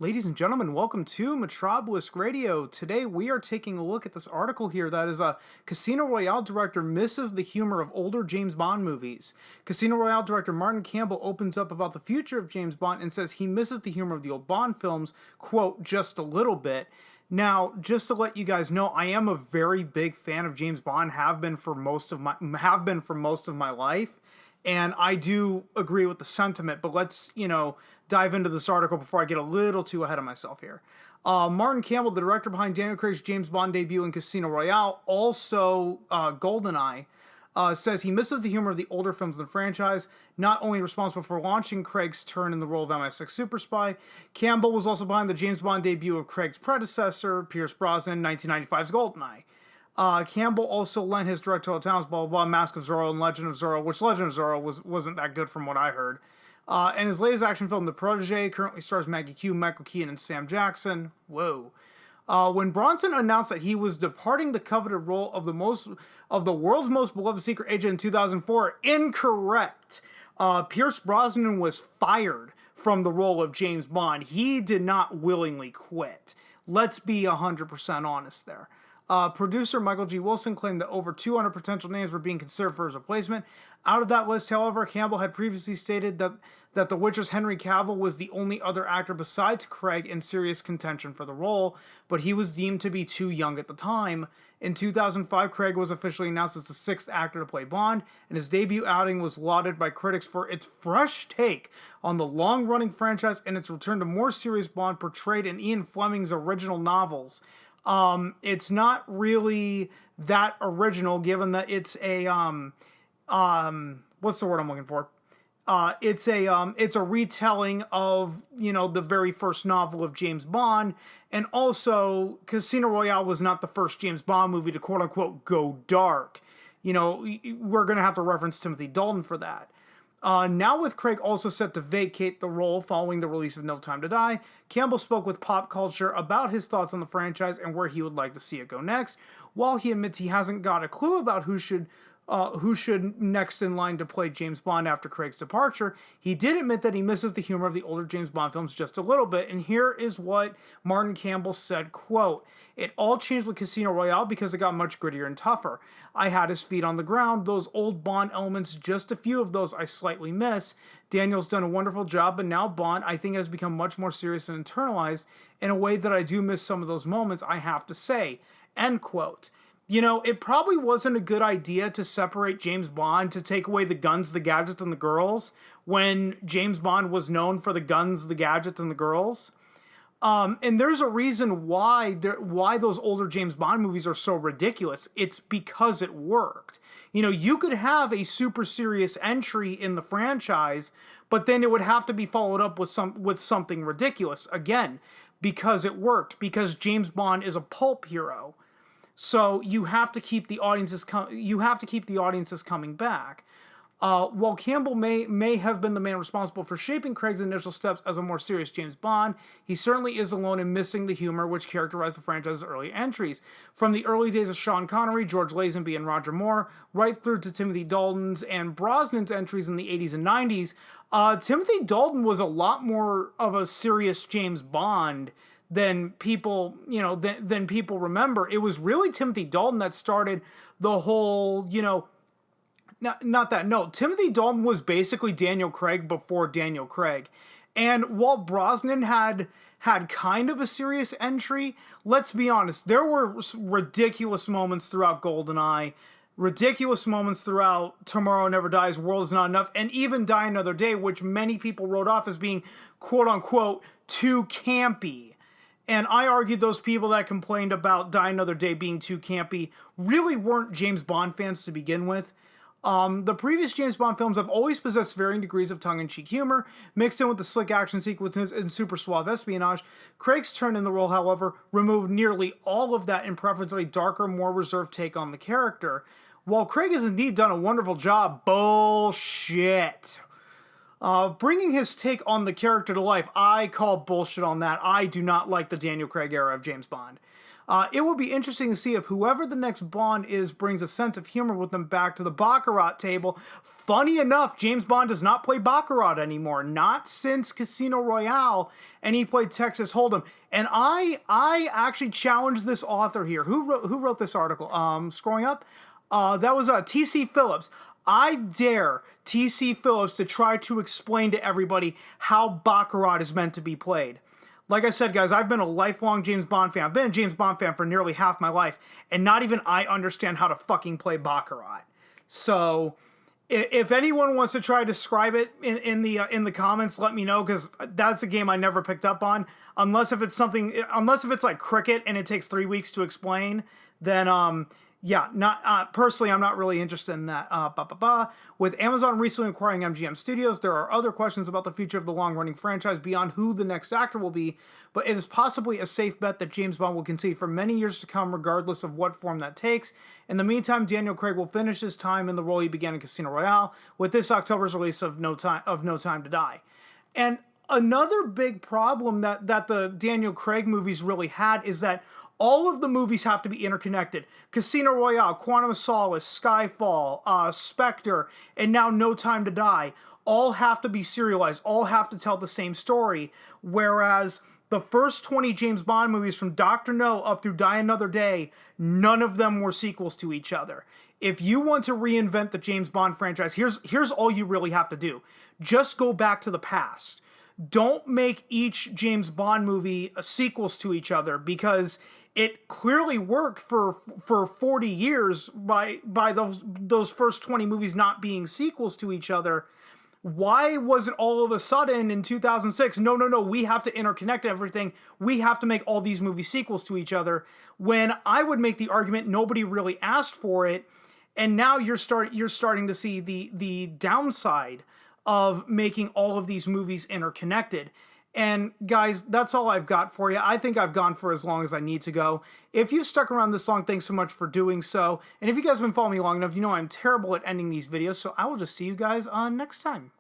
Ladies and gentlemen, welcome to Metropolis Radio. Today we are taking a look at this article here that is a Casino Royale director misses the humor of older James Bond movies. Casino Royale director Martin Campbell opens up about the future of James Bond and says he misses the humor of the old Bond films, quote, just a little bit. Now, just to let you guys know, I am a very big fan of James Bond, have been for most of my life. And I do agree with the sentiment, but let's, dive into this article before I get a little too ahead of myself here. Martin Campbell, the director behind Daniel Craig's James Bond debut in Casino Royale, also GoldenEye, says he misses the humor of the older films in the franchise, not only responsible for launching Craig's turn in the role of MI6 super spy. Campbell was also behind the James Bond debut of Craig's predecessor, Pierce Brosnan, 1995's GoldenEye. Campbell also lent his directorial talents, blah, blah, blah, Mask of Zorro and Legend of Zorro, which Legend of Zorro wasn't that good from what I heard. And his latest action film, The Protege, currently stars Maggie Q, Michael Keaton, and Sam Jackson. Whoa. When Bronson announced that he was departing the coveted role of the world's most beloved secret agent in 2004, incorrect. Pierce Brosnan was fired from the role of James Bond. He did not willingly quit. Let's be 100% honest there. Producer Michael G. Wilson claimed that over 200 potential names were being considered for his replacement. Out of that list, however, Campbell had previously stated that The Witcher's Henry Cavill was the only other actor besides Craig in serious contention for the role, but he was deemed to be too young at the time. In 2005, Craig was officially announced as the sixth actor to play Bond, and his debut outing was lauded by critics for its fresh take on the long-running franchise and its return to more serious Bond portrayed in Ian Fleming's original novels. It's not really that original, given that it's a what's the word I'm looking for? It's a retelling of, the very first novel of James Bond, and also Casino Royale was not the first James Bond movie to quote unquote go dark. We're gonna have to reference Timothy Dalton for that. Now with Craig also set to vacate the role following the release of No Time to Die, Campbell spoke with Pop Culture about his thoughts on the franchise and where he would like to see it go next. While he admits he hasn't got a clue about who should next in line to play James Bond after Craig's departure, he did admit that he misses the humor of the older James Bond films just a little bit, and here is what Martin Campbell said, quote, "It all changed with Casino Royale because it got much grittier and tougher. I had his feet on the ground. Those old Bond elements, just a few of those I slightly miss. Daniel's done a wonderful job, but now Bond, I think, has become much more serious and internalized in a way that I do miss some of those moments, I have to say." End quote. It probably wasn't a good idea to separate James Bond, to take away the guns, the gadgets, and the girls, when James Bond was known for the guns, the gadgets, and the girls. And there's a reason why those older James Bond movies are so ridiculous. It's because it worked. You could have a super serious entry in the franchise, but then it would have to be followed up with something ridiculous. Again, because it worked. Because James Bond is a pulp hero. So you have to keep the audiences coming back. While Campbell may have been the man responsible for shaping Craig's initial steps as a more serious James Bond, he certainly is alone in missing the humor which characterized the franchise's early entries. From the early days of Sean Connery, George Lazenby, and Roger Moore, right through to Timothy Dalton's and Brosnan's entries in the 80s and 90s, Timothy Dalton was a lot more of a serious James Bond than people remember. It was really Timothy Dalton that started the whole, Timothy Dalton was basically Daniel Craig before Daniel Craig. And while Brosnan had kind of a serious entry, let's be honest, there were ridiculous moments throughout GoldenEye, ridiculous moments throughout Tomorrow Never Dies, World Is Not Enough, and even Die Another Day, which many people wrote off as being quote unquote too campy. And I argued those people that complained about Die Another Day being too campy really weren't James Bond fans to begin with. The previous James Bond films have always possessed varying degrees of tongue-in-cheek humor, mixed in with the slick action sequences and super suave espionage. Craig's turn in the role, however, removed nearly all of that in preference of a darker, more reserved take on the character. While Craig has indeed done a wonderful job, bullshit. Bringing his take on the character to life, I call bullshit on that. I do not like the Daniel Craig era of James Bond. It will be interesting to see if whoever the next Bond is brings a sense of humor with them back to the Baccarat table. Funny enough, James Bond does not play Baccarat anymore. Not since Casino Royale, and he played Texas Hold'em. And I actually challenged this author here. Who wrote this article? Scrolling up, that was T.C. Phillips. I dare T.C. Phillips to try to explain to everybody how Baccarat is meant to be played. Like I said, guys, I've been a lifelong James Bond fan. I've been a James Bond fan for nearly half my life, and not even I understand how to fucking play Baccarat. So, if anyone wants to try to describe it in the comments, let me know, because that's a game I never picked up on. Unless if it's like cricket and it takes 3 weeks to explain, then yeah, not personally, I'm not really interested in that. With Amazon recently acquiring MGM Studios, there are other questions about the future of the long-running franchise beyond who the next actor will be, but it is possibly a safe bet that James Bond will continue for many years to come, regardless of what form that takes. In the meantime, Daniel Craig will finish his time in the role he began in Casino Royale with this October's release of No Time to Die. And another big problem that the Daniel Craig movies really had is that all of the movies have to be interconnected. Casino Royale, Quantum of Solace, Skyfall, Spectre, and now No Time to Die all have to be serialized, all have to tell the same story, whereas the first 20 James Bond movies from Dr. No up through Die Another Day, none of them were sequels to each other. If you want to reinvent the James Bond franchise, here's all you really have to do. Just go back to the past. Don't make each James Bond movie sequels to each other, because it clearly worked for 40 years by those first 20 movies not being sequels to each other. Why was it all of a sudden in 2006, no, we have to interconnect everything. We have to make all these movies sequels to each other, when I would make the argument nobody really asked for it, and now you're starting to see the downside of making all of these movies interconnected. And guys, that's all I've got for you. I think I've gone for as long as I need to go. If you've stuck around this long, thanks so much for doing so. And if you guys have been following me long enough, you know I'm terrible at ending these videos, so I will just see you guys next time.